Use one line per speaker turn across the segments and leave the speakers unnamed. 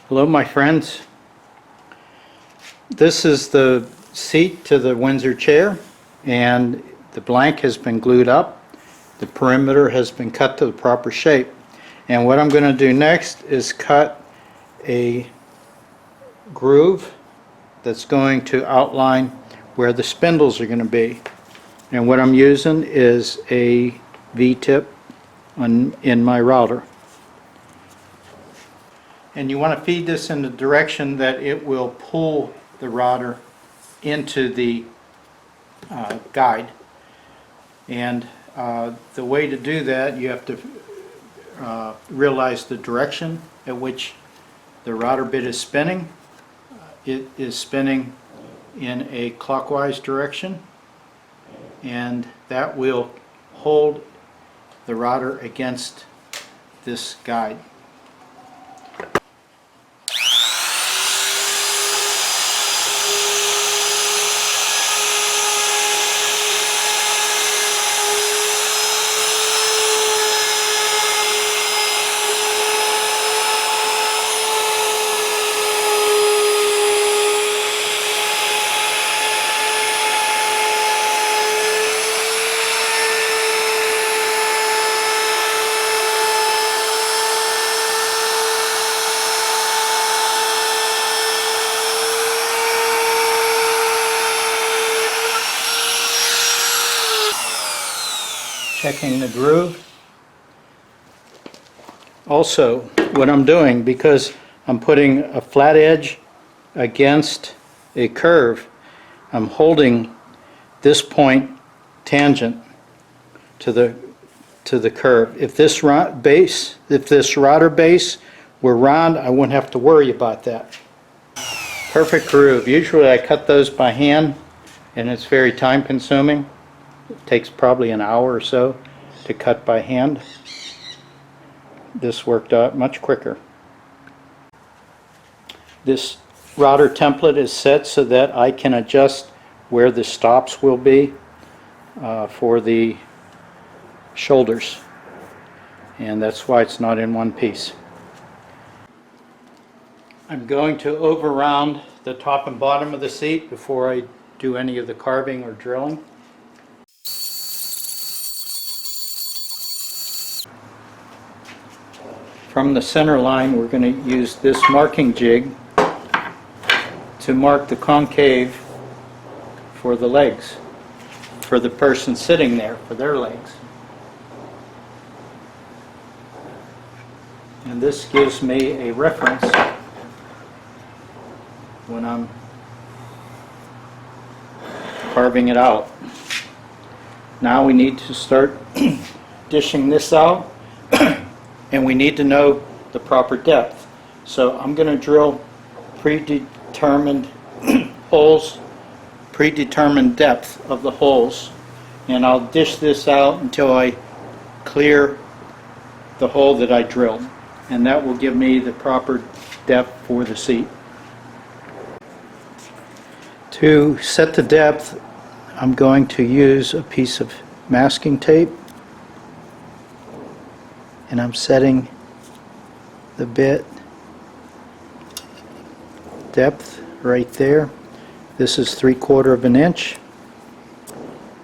Hello my friends. This is the seat to the Windsor chair, and the blank has been glued up. The perimeter has been cut to the proper shape. And what I'm going to do next is cut a groove that's going to outline where the spindles are going to be. And what I'm using is a V-tip in my router. And you want to feed this in the direction that it will pull the router into the guide. And the way to do that, you have to realize the direction at which the router bit is spinning. It is spinning in a clockwise direction, and that will hold the router against this guide. Checking the groove. Also, what I'm doing, because I'm putting a flat edge against a curve, I'm holding this point tangent to the curve. If this router base were round, I wouldn't have to worry about that. Perfect groove. Usually I cut those by hand, and it's very time consuming. It takes probably an hour or so to cut by hand. This worked out much quicker. This router template is set so that I can adjust where the stops will be for the shoulders, and that's why it's not in one piece. I'm going to over round the top and bottom of the seat before I do any of the carving or drilling. From the center line, we're going to use this marking jig to mark the concave for the legs, for the person sitting there, for their legs. And this gives me a reference when I'm carving it out. Now we need to start dishing this out. And we need to know the proper depth. So I'm going to drill predetermined holes, predetermined depth of the holes, and I'll dish this out until I clear the hole that I drilled, and that will give me the proper depth for the seat. To set the depth, I'm going to use a piece of masking tape, and I'm setting the bit depth right there. This is 3/4 of an inch.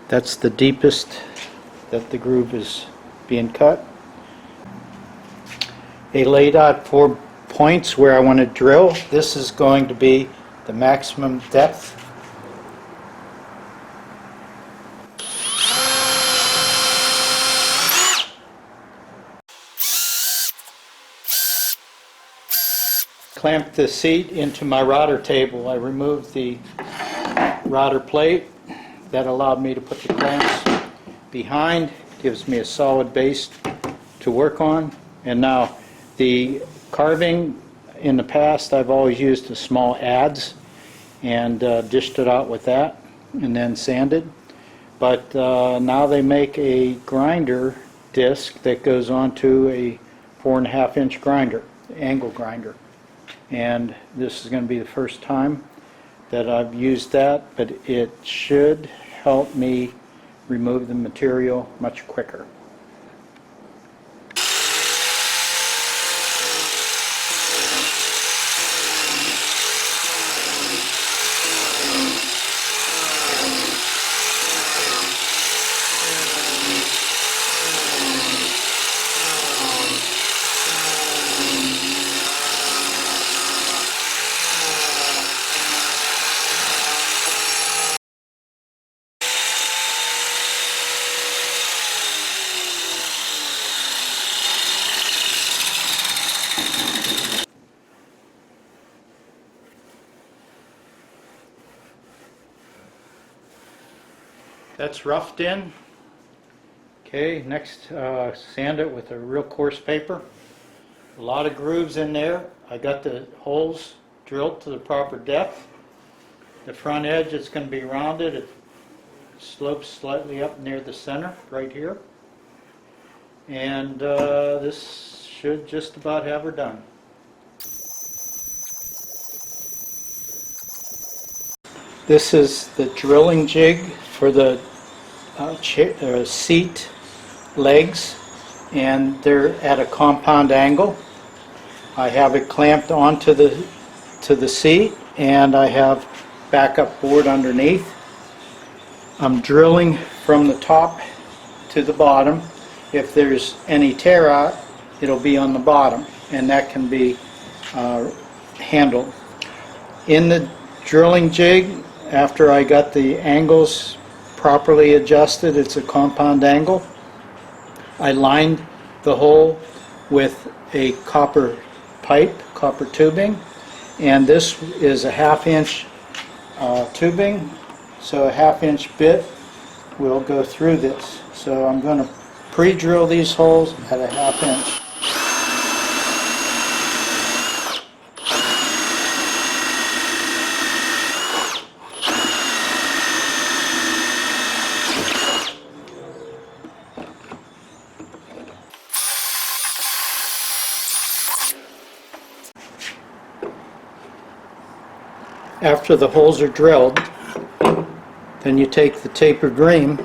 That's the deepest that the groove is being cut. I laid out 4 points where I want to drill. This is going to be the maximum depth. Clamped the seat into my router table. I removed the router plate. That allowed me to put the clamps behind. Gives me a solid base to work on. And now the carving, in the past I've always used the small adze and dished it out with that and then sanded. But now they make a grinder disc that goes onto a 4.5 inch grinder, angle grinder. And this is going to be the first time that I've used that, but it should help me remove the material much quicker. That's roughed in. Okay, next sand it with a real coarse paper. A lot of grooves in there. I got the holes drilled to the proper depth. The front edge is going to be rounded. It slopes slightly up near the center, right here. And this should just about have her done. This is the drilling jig for the seat legs, and they're at a compound angle. I have it clamped onto the seat, and I have backup board underneath. I'm drilling from the top to the bottom. If there's any tear out, it'll be on the bottom, and that can be handled. In the drilling jig, after I got the angles properly adjusted, it's a compound angle, I lined the hole with a copper pipe, copper tubing, and this is a 1/2 inch tubing, so a 1/2 inch bit will go through this. So I'm going to pre-drill these holes at a 1/2 inch. After the holes are drilled, then you take the tapered ream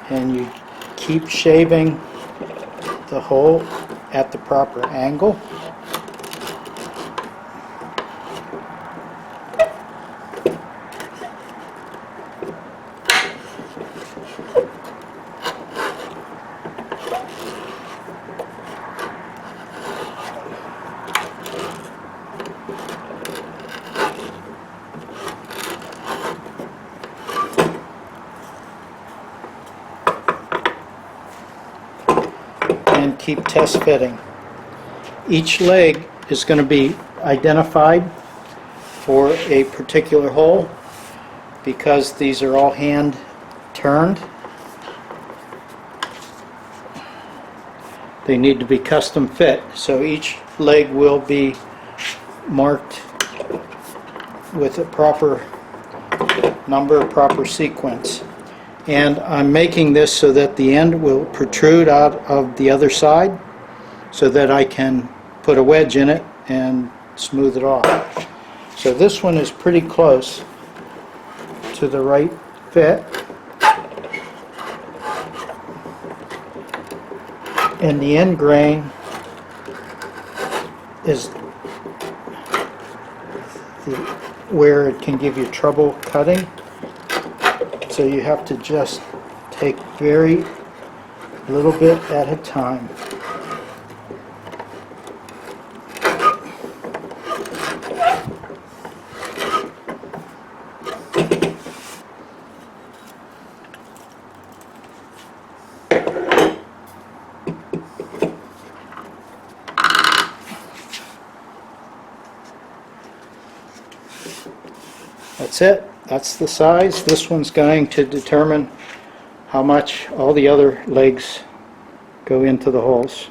and you keep shaving the hole at the proper angle. And keep test fitting. Each leg is going to be identified for a particular hole because these are all hand turned. They need to be custom fit, so each leg will be marked with a proper number, proper sequence. And I'm making this so that the end will protrude out of the other side so that I can put a wedge in it and smooth it off. So this one is pretty close to the right fit. And the end grain is where it can give you trouble cutting. So you have to just take very little bit at a time. That's it. That's the size. This one's going to determine how much all the other legs go into the holes.